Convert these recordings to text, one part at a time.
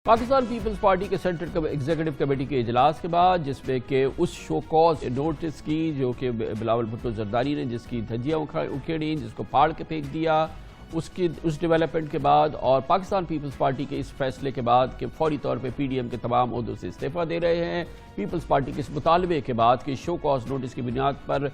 Pakistan Peoples party کے central executive committee کے اجلاس کے بعد جس میں کہ اس شو کاز نوٹس کی جو کہ بلاول بھٹو زرداری نے جس کی دھجیاں اکھیڑیں جس کو پھاڑ کے پھینک دیا اس ڈیولپمنٹ کے بعد اور پاکستان پیپلز پارٹی کے اس فیصلے کے بعد کہ فوری طور پہ پی ڈی ایم کے تمام عہدوں سے استعفیٰ دے رہے ہیں، پیپلز پارٹی کے اس مطالبے کے بعد کہ شو کاز نوٹس کی بنیاد پر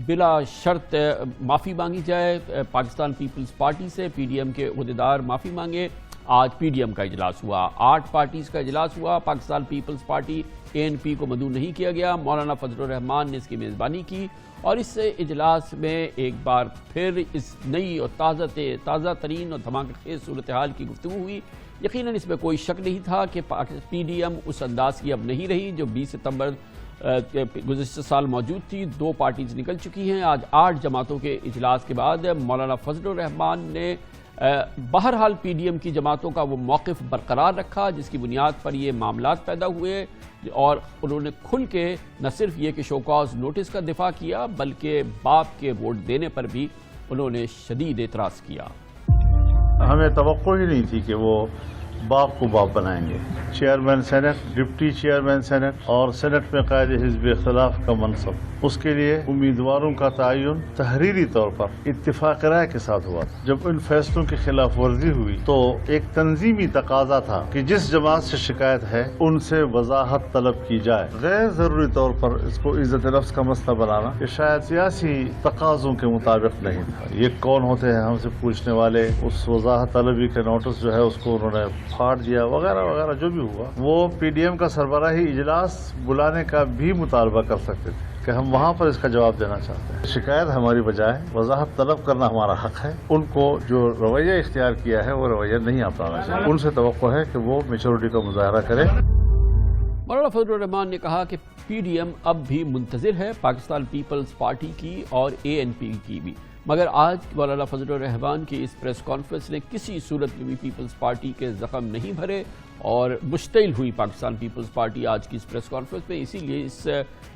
بلا شرط معافی مانگی جائے پاکستان پیپلز پارٹی سے، پی ڈی ایم کے عہدیدار معافی مانگے۔ آج پی ڈی ایم کا اجلاس ہوا، 8 پارٹیز کا اجلاس ہوا۔ پاکستان پیپلز پارٹی اے این پی کو مدعو نہیں کیا گیا، مولانا فضل الرحمان نے اس کی میزبانی کی اور اس اجلاس میں ایک بار پھر اس نئی اور تازہ ترین اور دھماکہ خیز صورتحال کی گفتگو ہوئی۔ یقیناً اس میں کوئی شک نہیں تھا کہ پی ڈی ایم اس انداز کی اب نہیں رہی جو 20 ستمبر گزشتہ سال موجود تھی۔ 2 پارٹیز نکل چکی ہیں۔ آج 8 جماعتوں کے اجلاس کے بعد مولانا فضل الرحمان نے بہرحال پی ڈی ایم کی جماعتوں کا وہ موقف برقرار رکھا جس کی بنیاد پر یہ معاملات پیدا ہوئے اور انہوں نے کھل کے نہ صرف یہ کہ شو کاز نوٹس کا دفاع کیا بلکہ باپ کے ووٹ دینے پر بھی انہوں نے شدید اعتراض کیا۔ ہمیں توقع ہی نہیں تھی کہ وہ باپ کو باپ بنائیں گے۔ Chairman senate, deputy chairman senate اور سینٹ میں قائد حزب اختلاف کا منصب، اس کے لیے امیدواروں کا تعین تحریری طور پر اتفاق رائے کے ساتھ ہوا تھا۔ جب ان فیصلوں کی خلاف ورزی ہوئی تو ایک تنظیمی تقاضا تھا کہ جس جماعت سے شکایت ہے ان سے وضاحت طلب کی جائے۔ غیر ضروری طور پر اس کو عزت نفس کا مسئلہ بنانا یہ شاید سیاسی تقاضوں کے مطابق نہیں تھا۔ یہ کون ہوتے ہیں ہم سے پوچھنے والے، اس وضاحت طلبی کے نوٹس جو ہے اس کو انہوں نے پھاڑ دیا وغیرہ وغیرہ جو بھی ہوا۔ وہ پی ڈی ایم کا سربراہی اجلاس بلانے کا بھی مطالبہ کر سکتے تھے کہ ہم وہاں پر اس کا جواب دینا چاہتے ہیں۔ شکایت ہماری بجائے وضاحت طلب کرنا ہمارا حق ہے۔ ان کو جو رویہ اختیار کیا ہے وہ رویہ نہیں اپنانا چاہیے۔ ان سے توقع ہے کہ وہ میچورٹی کا مظاہرہ کریں۔ مولانا فضل الرحمان نے کہا کہ پی ڈی ایم اب بھی منتظر ہے پاکستان پیپلز پارٹی کی اور اے این پی کی بھی، مگر آج مولانا فضل الرحمان کی اس پریس کانفرنس نے کسی صورت میں بھی پیپلز پارٹی کے زخم نہیں بھرے اور مشتعل ہوئی پاکستان پیپلز پارٹی آج کی اس پریس کانفرنس میں۔ اسی لیے اس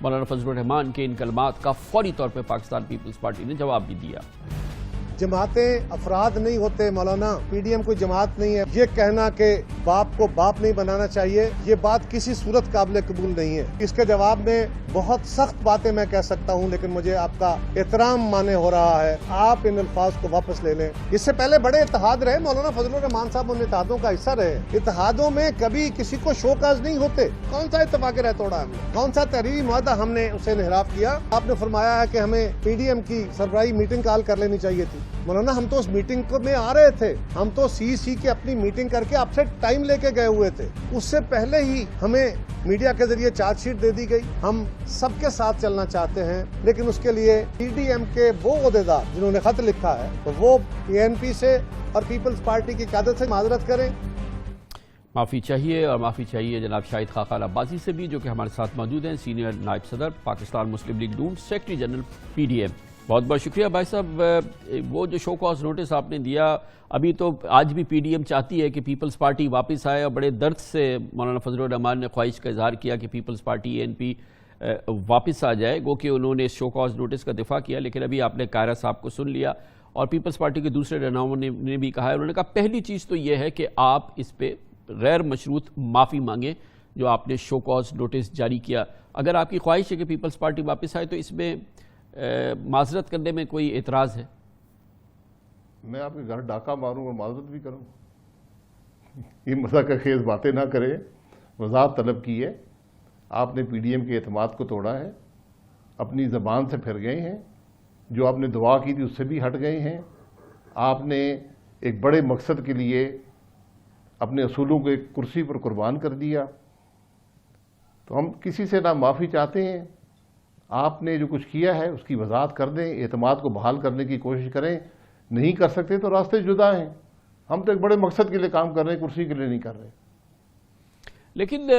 مولانا فضل الرحمان کے ان کلمات کا فوری طور پہ پاکستان پیپلز پارٹی نے جواب بھی دیا۔ جماعتیں افراد نہیں ہوتے مولانا، پی ڈی ایم کوئی جماعت نہیں ہے۔ یہ کہنا کہ باپ کو باپ نہیں بنانا چاہیے یہ بات کسی صورت قابل قبول نہیں ہے۔ اس کے جواب میں بہت سخت باتیں میں کہہ سکتا ہوں لیکن مجھے آپ کا احترام مانے ہو رہا ہے، آپ ان الفاظ کو واپس لے لیں۔ اس سے پہلے بڑے اتحاد رہے، مولانا فضل الرحمان صاحب ان اتحادوں کا حصہ رہے۔ اتحادوں میں کبھی کسی کو شو کاز نہیں ہوتے۔ کون سا اتفاق رہ توڑا ہم نے؟ کون سا تحریری معاہدہ ہم نے اسے انحراف کیا؟ آپ نے فرمایا ہے کہ ہمیں پی ڈی ایم کی سربراہی میٹنگ کال کر لینی چاہیے تھی۔ مولانا ہم تو اس میٹنگ میں آ رہے تھے، ہم تو سی کی اپنی میٹنگ کر کے آپ سے ٹائم لے کے گئے ہوئے تھے۔ اس سے پہلے ہی ہمیں میڈیا کے ذریعے چارج شیٹ دے دی گئی۔ ہم سب کے ساتھ چلنا چاہتے ہیں لیکن اس کے لیے پی ڈی ایم کے وہ عہدیدار جنہوں نے خط لکھا ہے تو وہ اے این پی سے اور پیپلز پارٹی کی قیادت سے معذرت کریں۔ معافی چاہیے اور معافی چاہیے جناب شاہد خاقان عباسی سے بھی جو کہ ہمارے ساتھ موجود ہیں، سینئر نائب صدر پاکستان مسلم لیگ نون، secretary general PDM. بہت بہت شکریہ بھائی صاحب۔ وہ جو شو کاز نوٹس آپ نے دیا، ابھی تو آج بھی پی ڈی ایم چاہتی ہے کہ پیپلز پارٹی واپس آئے اور بڑے درد سے مولانا فضل الرحمان نے خواہش کا اظہار کیا کہ پیپلز پارٹی اے این پی واپس آ جائے، گو کہ انہوں نے اس شو کاز نوٹس کا دفاع کیا، لیکن ابھی آپ نے قاہرہ صاحب کو سن لیا اور پیپلز پارٹی کے دوسرے رہنماؤں نے بھی کہا ہے، انہوں نے کہا پہلی چیز تو یہ ہے کہ آپ اس پہ غیر مشروط معافی مانگیں جو آپ نے شو کاز نوٹس جاری کیا۔ اگر آپ کی خواہش ہے کہ پیپلز پارٹی واپس آئے تو اس میں معذرت کرنے میں کوئی اعتراض ہے؟ میں آپ کے گھر ڈاکہ ماروں اور معذرت بھی کروں؟ یہ مزاح کا خیز باتیں نہ کریں۔ وضاحت طلب کی ہے، آپ نے پی ڈی ایم کے اعتماد کو توڑا ہے، اپنی زبان سے پھر گئے ہیں، جو آپ نے دعا کی تھی اس سے بھی ہٹ گئے ہیں، آپ نے ایک بڑے مقصد کے لیے اپنے اصولوں کو ایک کرسی پر قربان کر دیا۔ تو ہم کسی سے نہ معافی چاہتے ہیں، آپ نے جو کچھ کیا ہے اس کی وضاحت کر دیں، اعتماد کو بحال کرنے کی کوشش کریں۔ نہیں کر سکتے تو راستے جدا ہیں، ہم تو ایک بڑے مقصد کے لیے کام کر رہے ہیں، کرسی کے لیے نہیں کر رہے۔ لیکن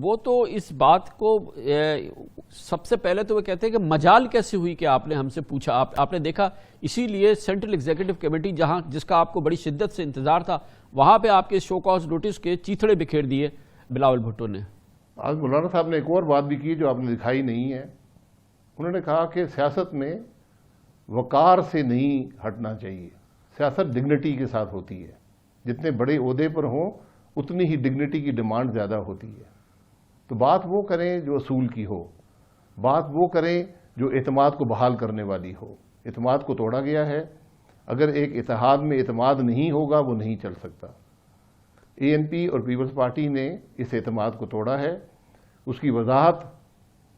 وہ تو اس بات کو سب سے پہلے تو وہ کہتے ہیں کہ مجال کیسے ہوئی کہ آپ نے ہم سے پوچھا، آپ نے دیکھا، اسی لیے سینٹرل ایگزیکٹو کمیٹی جس کا آپ کو بڑی شدت سے انتظار تھا وہاں پہ آپ کے شو کاز نوٹس کے چیتھڑے بکھیر دیے بلاول بھٹو نے۔ آج مولانا صاحب نے ایک اور بات بھی کی جو آپ نے دکھائی نہیں ہے، انہوں نے کہا کہ سیاست میں وقار سے نہیں ہٹنا چاہیے، سیاست ڈگنیٹی کے ساتھ ہوتی ہے، جتنے بڑے عہدے پر ہوں اتنی ہی ڈگنیٹی کی ڈیمانڈ زیادہ ہوتی ہے. تو بات وہ کریں جو اصول کی ہو، بات وہ کریں جو اعتماد کو بحال کرنے والی ہو. اعتماد کو توڑا گیا ہے، اگر ایک اتحاد میں اعتماد نہیں ہوگا وہ نہیں چل سکتا. ANP اور پیپلز پارٹی نے اس اعتماد کو توڑا ہے. اس کی وضاحت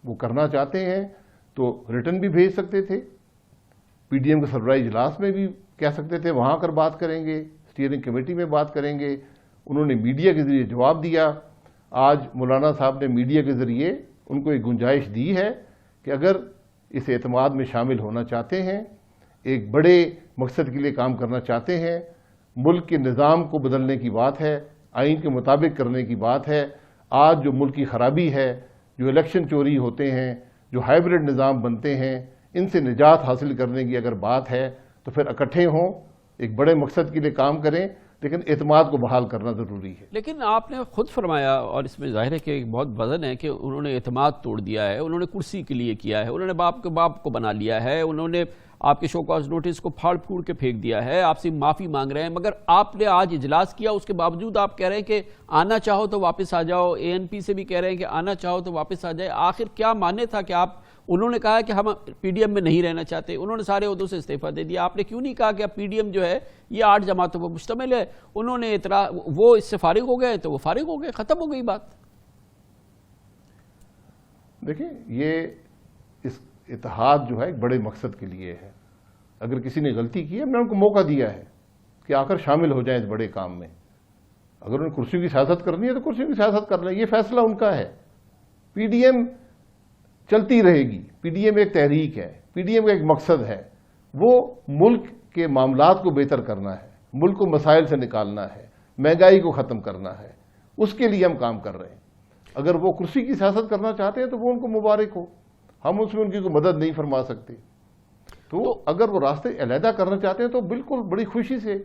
وہ کرنا چاہتے ہیں تو ریٹن بھی بھیج سکتے تھے، PDM کے سربراہی اجلاس میں بھی کہہ سکتے تھے وہاں کر بات کریں گے، اسٹیئرنگ کمیٹی میں بات کریں گے. انہوں نے میڈیا کے ذریعے جواب دیا. آج مولانا صاحب نے میڈیا کے ذریعے ان کو ایک گنجائش دی ہے کہ اگر اس اعتماد میں شامل ہونا چاہتے ہیں، ایک بڑے مقصد کے لیے کام کرنا چاہتے ہیں، ملک کے نظام کو بدلنے کی بات ہے، آئین کے مطابق کرنے کی بات ہے. آج جو ملک کی خرابی ہے، جو الیکشن چوری ہوتے ہیں، جو ہائیبرڈ نظام بنتے ہیں، ان سے نجات حاصل کرنے کی اگر بات ہے تو پھر اکٹھے ہوں، ایک بڑے مقصد کے لیے کام کریں، لیکن اعتماد کو بحال کرنا ضروری ہے. لیکن آپ نے خود فرمایا، اور اس میں ظاہر ہے کہ ایک بہت وزن ہے، کہ انہوں نے اعتماد توڑ دیا ہے، انہوں نے کرسی کے لیے کیا ہے، انہوں نے باپ کو بنا لیا ہے، انہوں نے آپ کے شو کاز نوٹس کو پھاڑ پھوڑ کے پھینک دیا ہے، آپ سے معافی مانگ رہے ہیں. مگر آپ نے آج اجلاس کیا، اس کے باوجود آپ کہہ رہے ہیں کہ آنا چاہو تو واپس آ جاؤ. ANP سے بھی کہہ رہے ہیں کہ آنا چاہو تو واپس آ جائے. آخر کیا معنی تھا کہ انہوں نے کہا کہ ہم PDM میں نہیں رہنا چاہتے، انہوں نے سارے عہدوں سے استعفیٰ دے دیا. آپ نے کیوں نہیں کہا کہ اب PDM جو ہے یہ 8 جماعتوں پر مشتمل ہے؟ انہوں نے وہ اس سے فارغ ہو گئے تو وہ فارغ ہو گئے، ختم ہو گئی بات. دیکھیں، یہ اس اتحاد جو ہے ایک بڑے مقصد کے لیے ہے. اگر کسی نے غلطی کی ہے، میں نے ان کو موقع دیا ہے کہ آ کر شامل ہو جائیں اس بڑے کام میں. اگر انہیں کرسیوں کی سیاست کرنی ہے تو کرسیوں کی سیاست کر لیں، یہ فیصلہ ان کا ہے. PDM چلتی رہے گی. PDM ایک تحریک ہے، PDM کا ایک مقصد ہے، وہ ملک کے معاملات کو بہتر کرنا ہے، ملک کو مسائل سے نکالنا ہے، مہنگائی کو ختم کرنا ہے. اس کے لیے ہم کام کر رہے ہیں. اگر وہ کرسی کی سیاست کرنا چاہتے ہیں تو وہ ان کو مبارک ہو، ہم اس میں ان کی کوئی مدد نہیں فرما سکتے. تو اگر وہ راستے علیحدہ کرنا چاہتے ہیں تو بالکل بڑی خوشی سے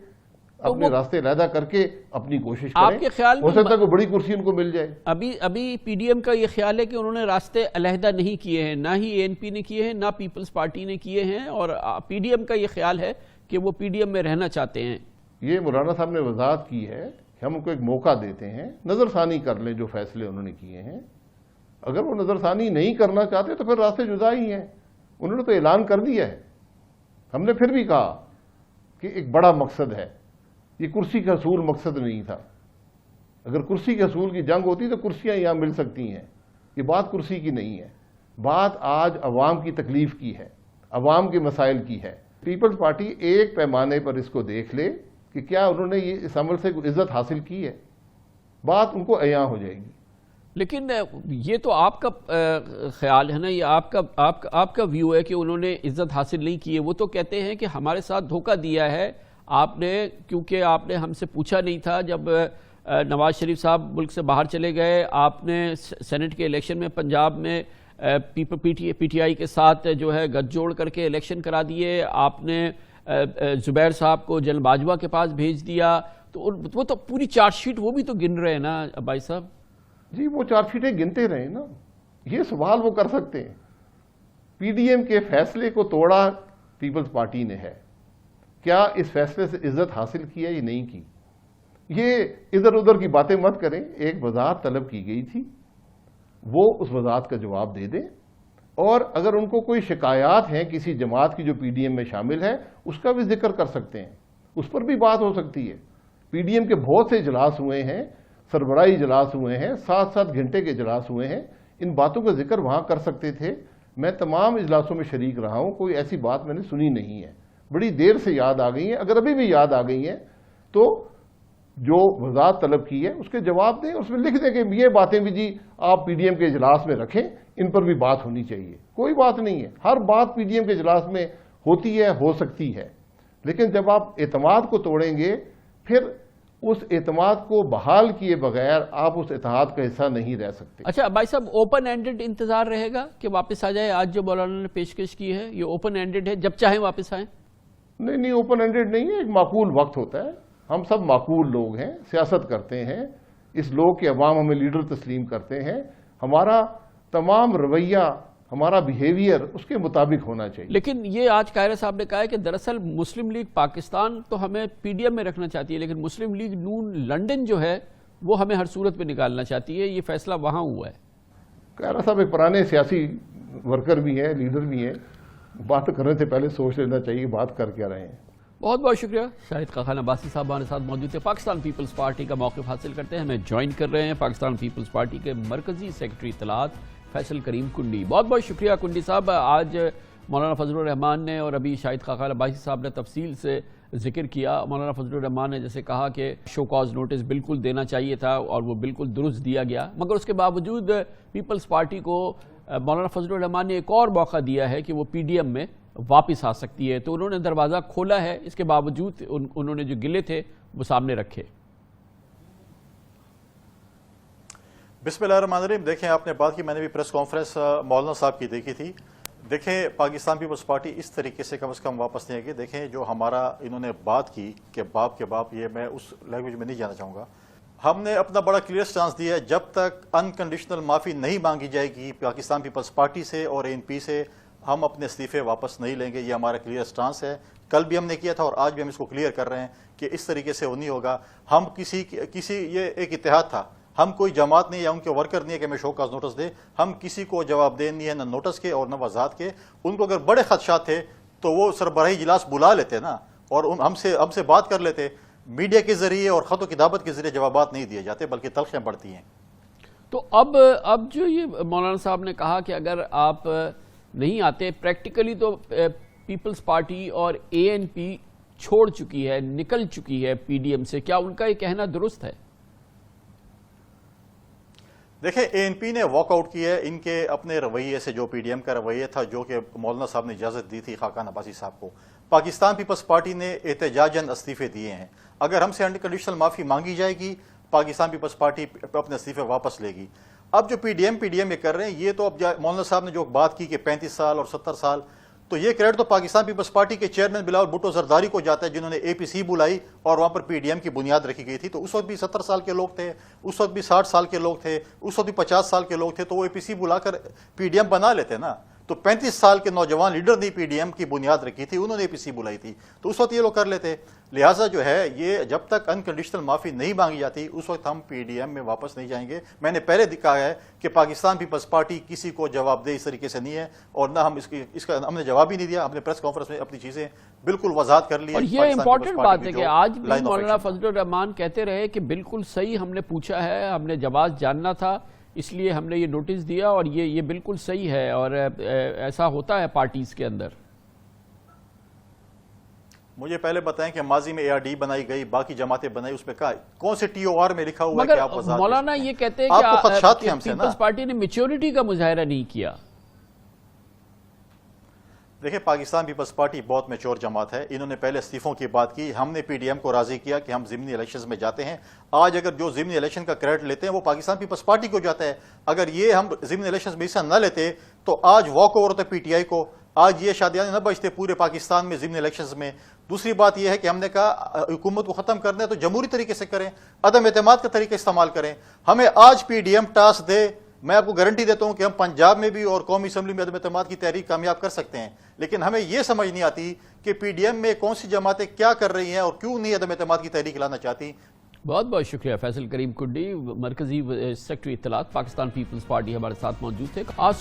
اپنے راستے علیحدہ کر کے اپنی کوشش کریں. آپ کے خیال میں ہو سکتا ہے کوئی بڑی کرسی ان کو مل جائے. ابھی PDM کا یہ خیال ہے کہ انہوں نے راستے علیحدہ نہیں کیے ہیں، نہ ہی ANP نے کیے ہیں، نہ پیپلز پارٹی نے کیے ہیں، اور PDM کا یہ خیال ہے کہ وہ PDM میں رہنا چاہتے ہیں. یہ مولانا صاحب نے وضاحت کی ہے کہ ہم ان کو ایک موقع دیتے ہیں، نظر ثانی کر لیں جو فیصلے انہوں نے کیے ہیں. اگر وہ نظر ثانی نہیں کرنا چاہتے تو پھر راستے جدا ہی ہیں. انہوں نے تو اعلان کر دیا ہے. ہم نے پھر بھی کہا کہ ایک بڑا مقصد ہے، یہ کرسی کا حصول مقصد نہیں تھا. اگر کرسی کے حصول کی جنگ ہوتی تو کرسیاں یہاں مل سکتی ہیں. یہ بات کرسی کی نہیں ہے، بات آج عوام کی تکلیف کی ہے، عوام کے مسائل کی ہے. پیپلز پارٹی ایک پیمانے پر اس کو دیکھ لے کہ کیا انہوں نے اس عمل سے کوئی عزت حاصل کی ہے، بات ان کو عیاں ہو جائے گی. لیکن یہ تو آپ کا خیال ہے نا، یہ آپ کا ویو ہے کہ انہوں نے عزت حاصل نہیں کی ہے. وہ تو کہتے ہیں کہ ہمارے ساتھ دھوکہ دیا ہے آپ نے، کیونکہ آپ نے ہم سے پوچھا نہیں تھا. جب نواز شریف صاحب ملک سے باہر چلے گئے، آپ نے سینٹ کے الیکشن میں پنجاب میں PTI کے ساتھ جو ہے گٹھ جوڑ کر کے الیکشن کرا دیے. آپ نے زبیر صاحب کو جنرل باجوہ کے پاس بھیج دیا. تو وہ تو پوری چارج شیٹ وہ بھی تو گن رہے ہیں نا بھائی صاحب. جی وہ چارج شیٹیں گنتے رہے نا. یہ سوال وہ کر سکتے ہیں. PDM کے فیصلے کو توڑا پیپلز پارٹی نے ہے، کیا اس فیصلے سے عزت حاصل کی ہے یا نہیں کی؟ یہ ادھر ادھر کی باتیں مت کریں. ایک وضاحت طلب کی گئی تھی، وہ اس وضاحت کا جواب دے دیں. اور اگر ان کو کوئی شکایات ہیں کسی جماعت کی جو PDM میں شامل ہے، اس کا بھی ذکر کر سکتے ہیں، اس پر بھی بات ہو سکتی ہے. PDM کے بہت سے اجلاس ہوئے ہیں، سربراہی اجلاس ہوئے ہیں، 7-7 گھنٹے کے اجلاس ہوئے ہیں. ان باتوں کا ذکر وہاں کر سکتے تھے. میں تمام اجلاسوں میں شریک رہا ہوں، کوئی ایسی بات میں نے سنی نہیں ہے. بڑی دیر سے یاد آ گئی ہیں. اگر ابھی بھی یاد آ گئی ہیں تو جو وضاحت طلب کی ہے اس کے جواب دیں، اس میں لکھ دیں کہ یہ باتیں بھی جی آپ PDM کے اجلاس میں رکھیں، ان پر بھی بات ہونی چاہیے. کوئی بات نہیں ہے، ہر بات PDM کے اجلاس میں ہوتی ہے، ہو سکتی ہے. لیکن جب آپ اعتماد کو توڑیں گے، پھر اس اعتماد کو بحال کیے بغیر آپ اس اتحاد کا حصہ نہیں رہ سکتے. اچھا بھائی صاحب، اوپن اینڈڈ انتظار رہے گا کہ واپس آ جائے؟ آج جو مولانا نے پیشکش کی ہے یہ اوپن اینڈڈ ہے، جب چاہیں واپس آئیں؟ نہیں، اوپن اینڈڈ نہیں ہے. ایک معقول وقت ہوتا ہے. ہم سب معقول لوگ ہیں، سیاست کرتے ہیں. اس لوگ کے عوام ہمیں لیڈر تسلیم کرتے ہیں. ہمارا تمام رویہ، ہمارا بیہیویئر اس کے مطابق ہونا چاہیے. لیکن یہ آج قاہرہ صاحب نے کہا ہے کہ دراصل مسلم لیگ پاکستان تو ہمیں PDM میں رکھنا چاہتی ہے، لیکن مسلم لیگ نون لنڈن جو ہے وہ ہمیں ہر صورت پہ نکالنا چاہتی ہے. یہ فیصلہ وہاں ہوا ہے. کہہ صاحب ایک پرانے سیاسی ورکر بھی ہیں, لیڈر بھی ہیں, بات کرنے سے پہلے سوچ لینا چاہیے بات کر کیا رہے ہیں. بہت بہت شکریہ. شاہد خاقان عباسی صاحب ہمارے ساتھ موجود تھے. پاکستان پیپلز پارٹی کا موقف حاصل کرتے ہیں, ہمیں جوائن کر رہے ہیں پاکستان پیپلز پارٹی کے مرکزی سیکرٹری اطلاعات فیصل کریم کنڈی. بہت بہت شکریہ کنڈی صاحب. آج مولانا فضل الرحمان نے اور ابھی شاہد خاقان عباسی صاحب نے تفصیل سے ذکر کیا. مولانا فضل الرحمان نے جیسے کہا کہ شو کاز نوٹس بالکل دینا چاہیے تھا اور وہ بالکل درست دیا گیا, مگر اس کے باوجود پیپلز پارٹی کو مولانا فضل الرحمان نے ایک اور موقع دیا ہے کہ وہ پی ڈی ایم میں واپس آ سکتی ہے. تو انہوں نے دروازہ کھولا ہے, اس کے باوجود انہوں نے جو گلے تھے وہ سامنے رکھے. بسم اللہ الرحمن الرحیم. دیکھیں آپ نے بات کی, میں نے بھی پریس کانفرنس مولانا صاحب کی دیکھی تھی. دیکھیں پاکستان پیپلز پارٹی اس طریقے سے کم از کم واپس نہیں آئے گی. دیکھیں جو ہمارا انہوں نے بات کی کہ باپ کے باپ, یہ میں اس لینگویج میں نہیں جانا چاہوں گا. ہم نے اپنا بڑا کلیئر سٹانس دیا ہے, جب تک انکنڈیشنل معافی نہیں مانگی جائے گی پاکستان پیپلز پارٹی سے اور اے این پی سے, ہم اپنے استعفے واپس نہیں لیں گے. یہ ہمارا کلیئر سٹانس ہے. کل بھی ہم نے کیا تھا اور آج بھی ہم اس کو کلیئر کر رہے ہیں کہ اس طریقے سے وہ نہیں ہوگا. ہم کسی یہ ایک اتحاد تھا, ہم کوئی جماعت نہیں یا ان کے ورکر نہیں ہے کہ ہمیں شو کاز نوٹس دے. ہم کسی کو جواب دہ نہیں ہے, نہ نوٹس کے اور نہ وضاحت کے. ان کو اگر بڑے خدشات تھے تو وہ سربراہی اجلاس بلا لیتے نا, اور ہم سے بات کر لیتے. میڈیا کے ذریعے اور خط و کتابت کے ذریعے جوابات نہیں دیے جاتے بلکہ تلخیاں بڑھتی ہیں. تو اب جو یہ مولانا صاحب نے کہا کہ اگر آپ نہیں آتے, پریکٹیکلی تو پیپلز پارٹی اور اے این پی چھوڑ چکی ہے, نکل چکی ہے پی ڈی ایم سے. کیا ان کا یہ کہنا درست ہے؟ دیکھیں اے این پی نے واک آؤٹ کی ہے ان کے اپنے رویے سے, جو پی ڈی ایم کا رویہ تھا, جو کہ مولانا صاحب نے اجازت دی تھی خاقان عباسی صاحب کو. پاکستان پیپلز پارٹی نے احتجاجاً استعفے دیے ہیں. اگر ہم سے انکنڈیشنل معافی مانگی جائے گی, پاکستان پیپلز پارٹی اپنے استعفے واپس لے گی. اب جو پی ڈی ایم یہ کر رہے ہیں, یہ تو اب مولانا صاحب نے جو بات کی کہ 35 سال اور 70 سال, تو یہ کریڈٹ تو پاکستان پیپلز پارٹی کے چیئرمین بلاول بھٹو زرداری کو جاتا ہے, جنہوں نے اے پی سی بلائی اور وہاں پر پی ڈی ایم کی بنیاد رکھی گئی تھی. تو اس وقت بھی 70 سال کے لوگ تھے, اس وقت بھی 60 سال کے لوگ تھے, اس وقت بھی 50 سال کے لوگ تھے. تو وہ اے پی سی بلا کر پی ڈی ایم بنا لیتے نا. تو 35 سال کے نوجوان لیڈر نے پی ڈی ایم کی بنیاد رکھی تھی, انہوں نے اے پی سی بلائی تھی. تو اس وقت یہ لوگ کر لیتے. لہٰذا جو ہے یہ جب تک انکنڈیشنل معافی نہیں مانگی جاتی اس وقت ہم پی ڈی ایم میں واپس نہیں جائیں گے. میں نے پہلے کہا ہے کہ پاکستان پیپلز پارٹی کسی کو جواب دہ اس طریقے سے نہیں ہے, اور نہ ہم اس کا ہم نے جواب ہی نہیں دیا. ہم نے پریس کانفرنس میں اپنی چیزیں بالکل وضاحت کر لی. اور یہ امپورٹنٹ بات ہے کہ آج بھی مولانا فضل الرحمان کہتے رہے کہ بالکل صحیح, ہم نے پوچھا ہے, ہم نے جواز جاننا تھا, اس لیے ہم نے یہ نوٹس دیا, اور یہ بالکل صحیح ہے. اور ایسا ہوتا ہے پارٹیز کے اندر. مجھے پہلے بتائیں کہ ماضی میں اے آر ڈی بنائی گئی, باقی جماعتیں بنائی, اس میں کہا کون سے ٹی او آر میں لکھا ہوا ہے کہ آپ وضاحت. مولانا یہ کہتے ہیں کہ پیپلز پارٹی نے میچورٹی کا مظاہرہ نہیں کیا. دیکھیں پاکستان پیپلز پارٹی بہت میچور جماعت ہے. انہوں نے پہلے استعفوں کی بات کی, ہم نے پی ڈی ایم کو راضی کیا کہ ہم ضمنی الیکشنز میں جاتے ہیں. آج اگر جو ضمنی الیکشن کا کریڈٹ لیتے ہیں وہ پاکستان پیپلز پارٹی کو جاتا ہے. اگر یہ ہم ضمنی الیکشنز میں حصہ نہ لیتے تو آج واک اوور ہوتا ہے پی ٹی آئی کو, آج یہ شادیاں نہ بچتے پورے پاکستان میں ضمنی الیکشنز میں. دوسری بات یہ ہے کہ ہم نے کہا حکومت کو ختم کرنا ہے تو جمہوری طریقے سے کریں, عدم اعتماد کا طریقہ استعمال کریں. ہمیں آج پی ڈی ایم ٹاسک دے, میں آپ کو گارنٹی دیتا ہوں کہ ہم پنجاب میں بھی اور قومی اسمبلی میں عدم اعتماد کی تحریک کامیاب کر سکتے ہیں. لیکن ہمیں یہ سمجھ نہیں آتی کہ پی ڈی ایم میں کون سی جماعتیں کیا کر رہی ہیں اور کیوں نہیں عدم اعتماد کی تحریک لانا چاہتی. بہت بہت شکریہ. فیصل کریم کنڈی مرکزی سیکرٹری اطلاعات پاکستان پیپلز پارٹی ہمارے ساتھ موجود تھے. آج